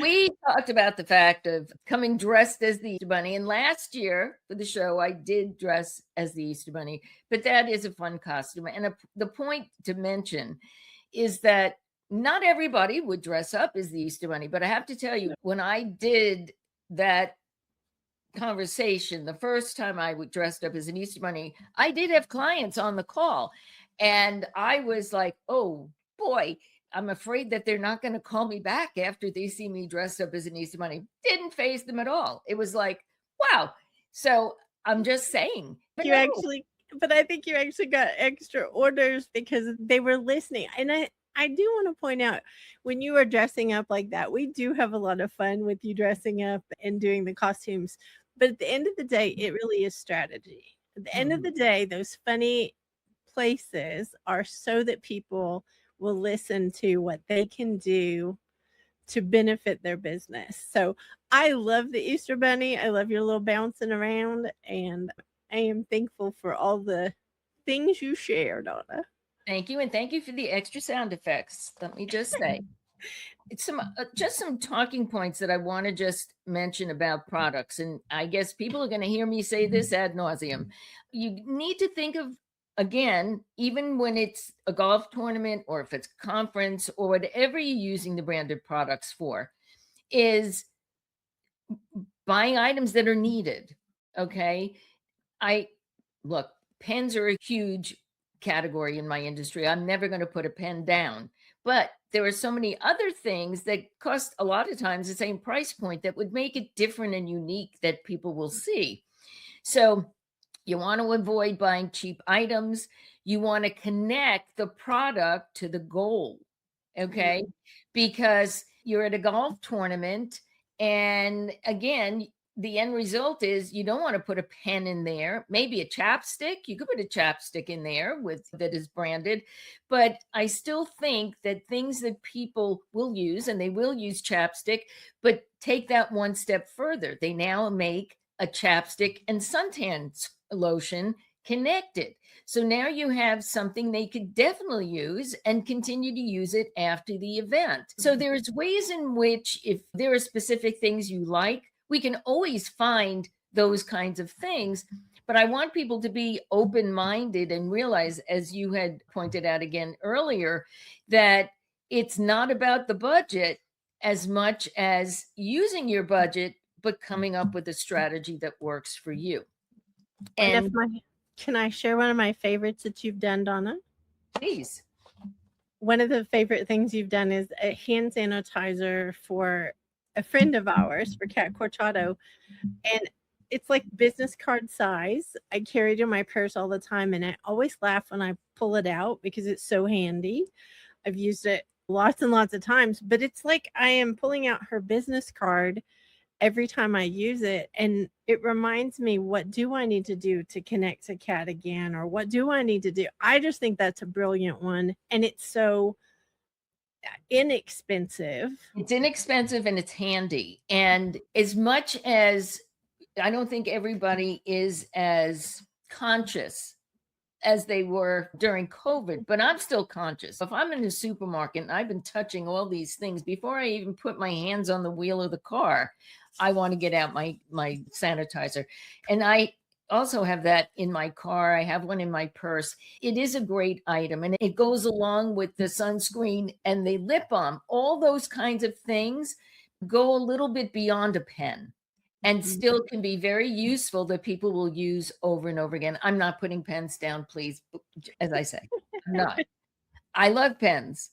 We talked about the fact of coming dressed as the Easter Bunny, and last year for the show, I did dress as the Easter Bunny, but that is a fun costume. And the point to mention is that not everybody would dress up as the Easter Bunny, but I have to tell you, when I did that conversation, the first time I would dressed up as an Easter Bunny, I did have clients on the call, and I was like, oh boy, I'm afraid that they're not going to call me back after they see me dressed up as an Easter Bunny. Didn't faze them at all. It was like, wow. So I'm just saying. But You actually, but I think you actually got extra orders because they were listening. And I do want to point out when you are dressing up like that, we do have a lot of fun with you dressing up and doing the costumes. But at the end of the day, it really is strategy. At the end of the day, those funny places are so that people will listen to what they can do to benefit their business. So I love the Easter Bunny. I love your little bouncing around, and I am thankful for all the things you share, Donna. Thank you. And thank you for the extra sound effects. Let me just say. It's just some talking points that I want to just mention about products. And I guess people are going to hear me say this ad nauseum. You need to think of, again, even when it's a golf tournament or if it's a conference or whatever you're using the branded products for, is buying items that are needed. Okay. Look, pens are a huge category in my industry. I'm never going to put a pen down. But there are so many other things that cost a lot of times the same price point that would make it different and unique that people will see. So you want to avoid buying cheap items. You want to connect the product to the goal, okay? Because you're at a golf tournament, and again, the end result is you don't want to put a pen in there, maybe a chapstick. You could put a chapstick in there with that is branded, but I still think that things that people will use, and they will use chapstick, but take that one step further. They now make a chapstick and suntan lotion connected. So now you have something they could definitely use and continue to use it after the event. So there's ways in which, if there are specific things you like, we can always find those kinds of things. But I want people to be open-minded and realize, as you had pointed out again earlier, that it's not about the budget as much as using your budget, but coming up with a strategy that works for you. And can I share one of my favorites that you've done, Donna? Please. One of the favorite things you've done is a hand sanitizer for a friend of ours, for Cat Corchado, and it's like business card size. I carry it in my purse all the time, and I always laugh when I pull it out because it's so handy. I've used it lots and lots of times, but it's like I am pulling out her business card every time I use it, and it reminds me, what do I need to do to connect to Cat again, or what do I need to do? I just think that's a brilliant one, and it's so inexpensive. It's inexpensive and it's handy. And as much as I don't think everybody is as conscious as they were during COVID, but I'm still conscious. If I'm in a supermarket and I've been touching all these things before I even put my hands on the wheel of the car, I want to get out my sanitizer. And I also have that in my car. I have one in my purse. It is a great item, and it goes along with the sunscreen and the lip balm. All those kinds of things go a little bit beyond a pen and still can be very useful, that people will use over and over again. I'm not putting pens down, please. As I say, I'm not. I love pens.